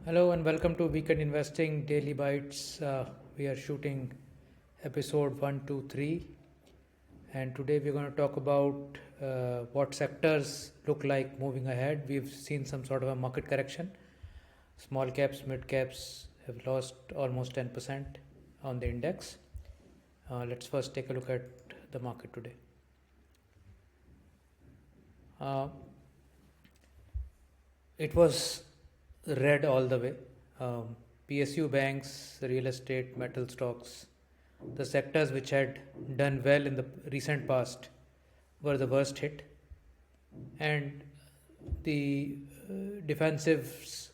Hello and welcome to Weekend Investing Daily Bites. We are shooting episode 123, and today we're going to talk about what sectors look like moving ahead. We've seen some sort of a market correction. Small caps, mid caps have lost almost 10% on the index. Let's first take a look at the market today. Uh, it was red all the way. PSU banks, real estate, metal stocks, the sectors which had done well in the recent past were the worst hit, and the defensives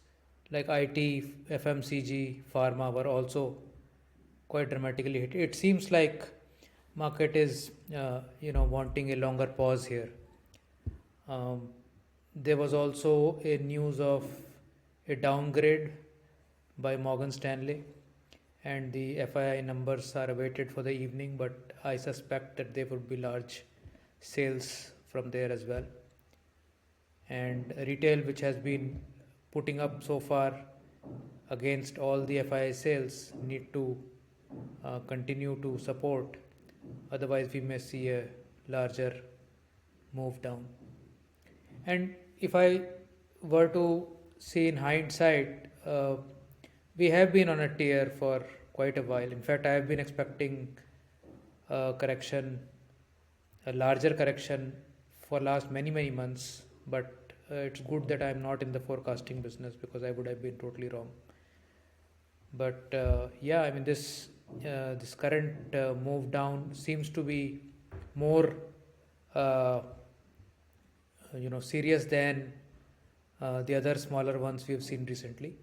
like IT, FMCG, pharma were also quite dramatically hit. It seems like market is wanting a longer pause here. Um, there was also a news of a downgrade by Morgan Stanley, and the FII numbers are awaited for the evening, but I suspect that there would be large sales from there as well. And retail, which has been putting up so far against all the FII sales, need to continue to support, otherwise, we may see a larger move down. And if I were to see in hindsight, we have been on a tear for quite a while. In fact, I have been expecting a correction, a larger correction for last many months. But it's good that I am not in the forecasting business because I would have been totally wrong. But yeah, I mean this current move down seems to be more uh, serious than the other smaller ones we have seen recently.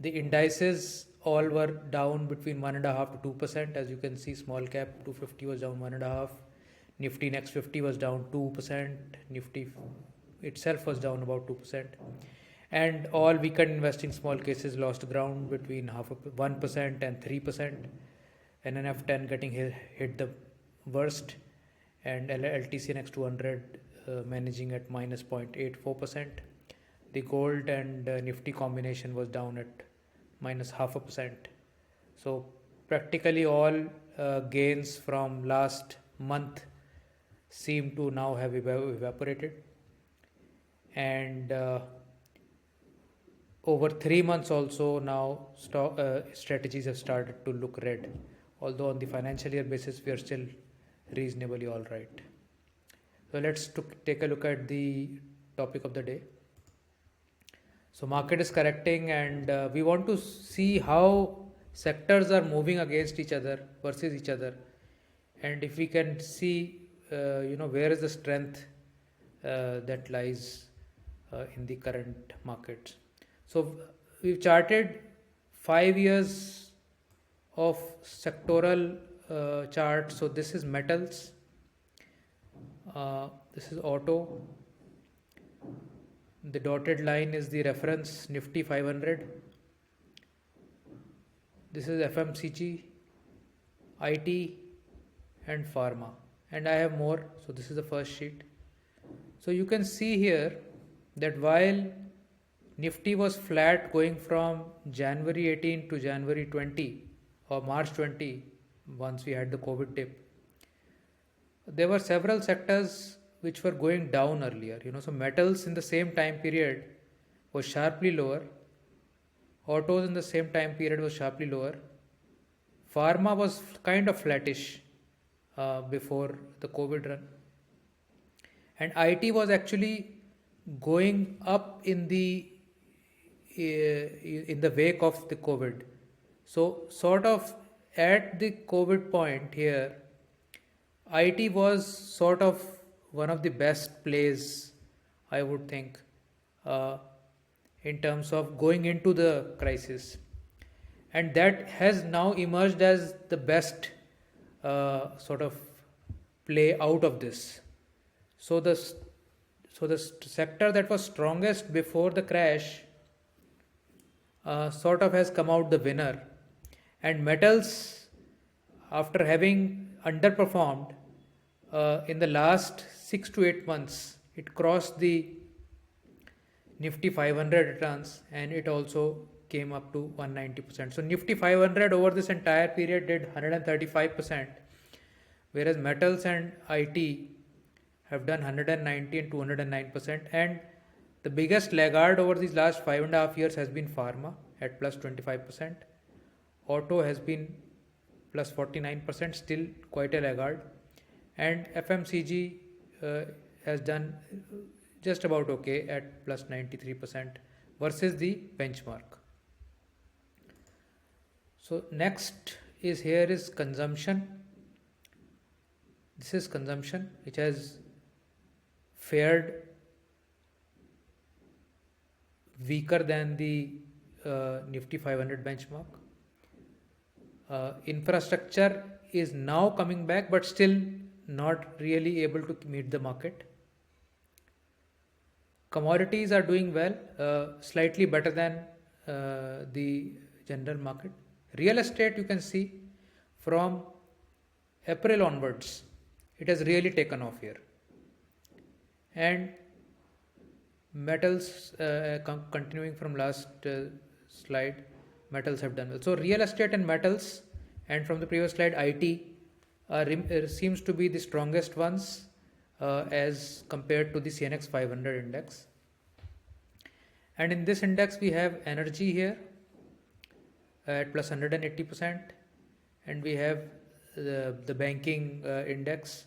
The indices all were down between 1.5 to 2%. As you can see, small cap 250 was down 1.5. Nifty Next 50 was down 2%. Nifty itself was down about 2%. And all weekend investing small cases lost ground between 1% and 3%. NNF10 getting hit the worst, and LTC Next 200 managing at minus 0.84%. The gold and Nifty combination was down at minus 0.5%. So practically all gains from last month seem to now have evaporated, and over 3 months also now strategies have started to look red, although on the financial year basis we are still reasonably all right. So let's take a look at the topic of the day. So market is correcting, and we want to see how sectors are moving against each other versus each other, and if we can see where is the strength that lies in the current markets. So we've charted 5 years of sectoral chart. So this is metals, this is auto, the dotted line is the reference Nifty 500, this is FMCG, IT and pharma, and I have more. So this is the first sheet. So you can see here that while Nifty was flat going from January 18 to January 20 or March 20, once we had the COVID dip, there were several sectors which were going down earlier. So metals in the same time period was sharply lower. Autos in the same time period was sharply lower. Pharma was kind of flattish before the COVID run. And IT was actually going up in the wake of the COVID. So sort of at the COVID point here, IT was sort of one of the best plays, I would think, in terms of going into the crisis. And that has now emerged as the best sort of play out of this. So the sector that was strongest before the crash sort of has come out the winner, and metals, after having underperformed in the last 6 to 8 months, it crossed the Nifty 500 returns, and it also came up to 190%. So Nifty 500 over this entire period did 135%, whereas metals and IT have done 190 and 209%. And the biggest laggard over these last 5.5 years has been pharma at plus 25%. Auto has been plus 49%, still quite a laggard. And FMCG has done just about okay at plus 93% versus the benchmark. So next is here is consumption. This is consumption which has fared weaker than the Nifty 500 benchmark. Infrastructure is now coming back, but still not really able to meet the market. Commodities are doing well, slightly better than the general market. Real estate, you can see from April onwards, it has really taken off here. And metals, continuing from last slide, metals have done well. So real estate and metals, and from the previous slide, IT seems to be the strongest ones as compared to the CNX 500 index. And in this index, we have energy here at plus 180%, and we have the banking index.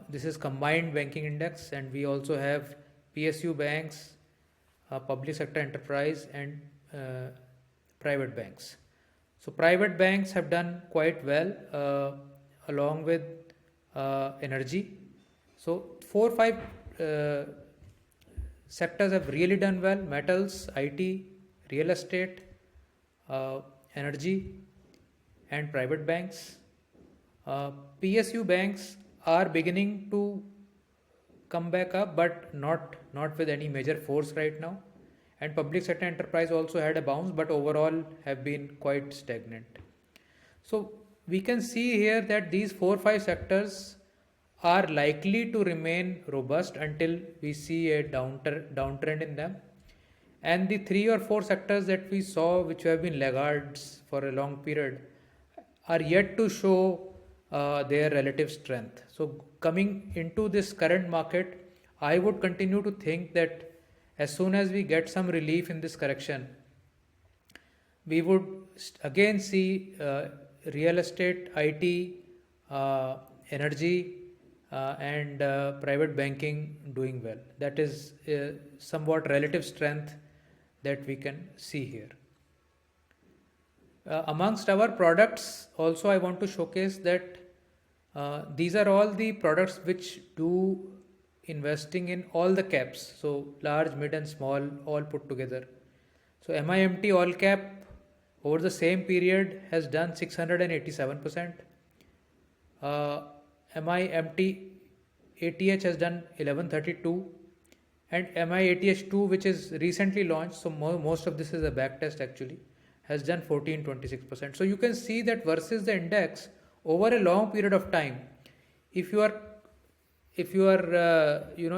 This is combined banking index, and we also have PSU banks, public sector enterprise, and private banks. So private banks have done quite well along with energy. So 4 or 5 sectors have really done well: metals, IT, real estate, energy, and private banks. PSU banks are beginning to come back up, but not with any major force right now. And public sector enterprise also had a bounce, but overall have been quite stagnant. So we can see here that these 4 or 5 sectors are likely to remain robust until we see a downtrend in them. And the 3 or 4 sectors that we saw, which have been laggards for a long period, are yet to show their relative strength. So coming into this current market, I would continue to think that as soon as we get some relief in this correction, we would again see real estate, IT, energy, and private banking doing well. That is somewhat relative strength that we can see here. Amongst our products, also I want to showcase that these are all the products which do investing in all the caps, so large, mid and small, all put together. So MIMT all cap over the same period has done 687%. MIMT ATH has done 1132, and MIATH2, which is recently launched, so most of this is a back test actually, has done 1426%. So you can see that versus the index over a long period of time, if you are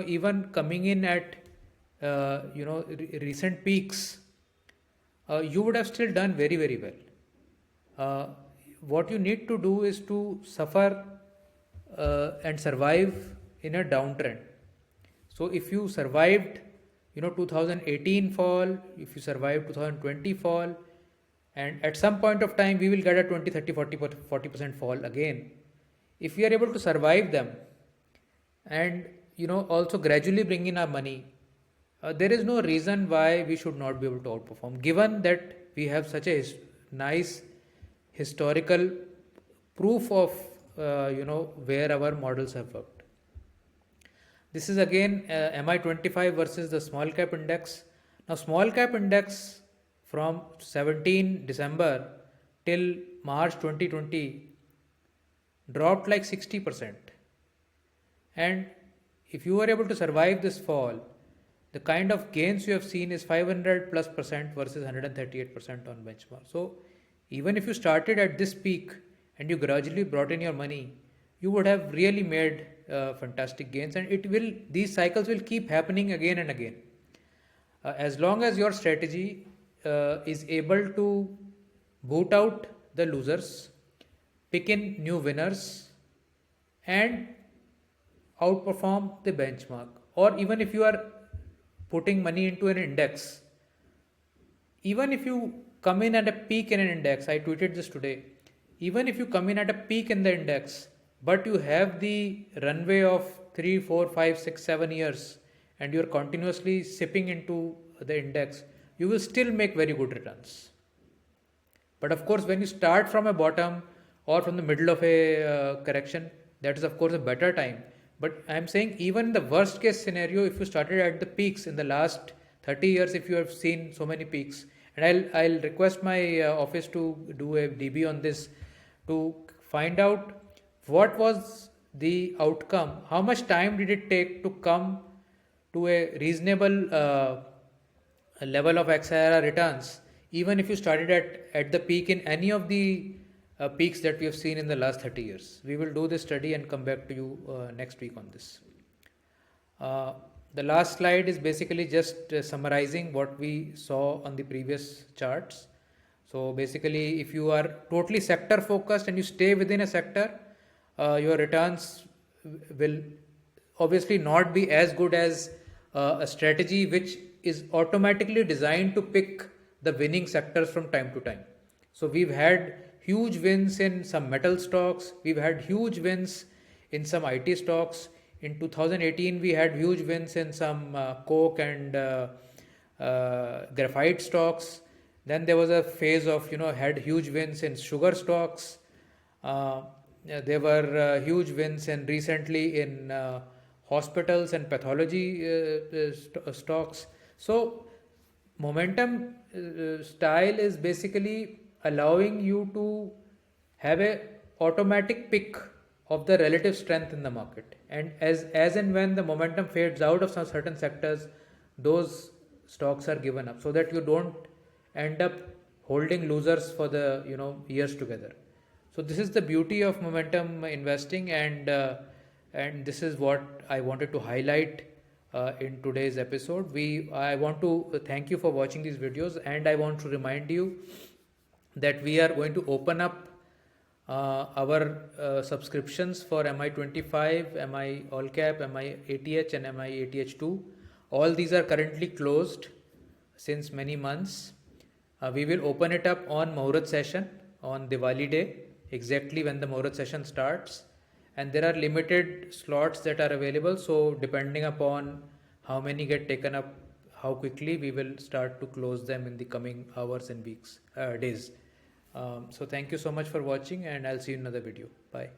even coming in at recent peaks, you would have still done very, very well. What you need to do is to suffer and survive in a downtrend. So if you survived 2018 fall, if you survived 2020 fall, and at some point of time we will get a 20, 30, 40% fall again. If we are able to survive them and also gradually bring in our money, there is no reason why we should not be able to outperform, given that we have such a nice historical proof of where our models have worked. This is again MI25 versus the small cap index. Now small cap index from 17 December till March 2020 dropped like 60%. And if you were able to survive this fall, the kind of gains you have seen is 500 plus % versus 138% on benchmark. So even if you started at this peak and you gradually brought in your money, you would have really made fantastic gains, and these cycles will keep happening again and again. As long as your strategy is able to boot out the losers, pick in new winners, and outperform the benchmark, or even if you are putting money into an index, even if you come in at a peak in an index, I tweeted this today, even if you come in at a peak in the index, but you have the runway of 3, 4, 5, 6, 7 years, and you're continuously sipping into the index, you will still make very good returns. But of course, when you start from a bottom or from the middle of a correction, that is of course a better time. But I'm saying even in the worst case scenario, if you started at the peaks in the last 30 years, if you have seen so many peaks, and I'll request my office to do a DB on this to find out what was the outcome, how much time did it take to come to a reasonable level of XIRR returns, even if you started at the peak in any of the peaks that we have seen in the last 30 years. We will do this study and come back to you next week on this. The last slide is basically just summarizing what we saw on the previous charts. So basically, if you are totally sector focused and you stay within a sector, your returns will obviously not be as good as a strategy which is automatically designed to pick the winning sectors from time to time. So we've had huge wins in some metal stocks, we've had huge wins in some IT stocks. In 2018, we had huge wins in some coke and graphite stocks. Then there was a phase of, had huge wins in sugar stocks. There were huge wins recently in hospitals and pathology stocks. So momentum style is basically allowing you to have a automatic pick of the relative strength in the market, and as and when the momentum fades out of some certain sectors, those stocks are given up, so that you don't end up holding losers for the years together. So this is the beauty of momentum investing, and this is what I wanted to highlight in today's episode. I want to thank you for watching these videos, and I want to remind you that we are going to open up our subscriptions for MI25, MI All Cap, MI ATH, and MI ATH2. All these are currently closed since many months. We will open it up on Muhurat session on Diwali day, exactly when the Muhurat session starts. And there are limited slots that are available. So depending upon how many get taken up, how quickly, we will start to close them in the coming hours and days. So thank you so much for watching, and I'll see you in another video. Bye.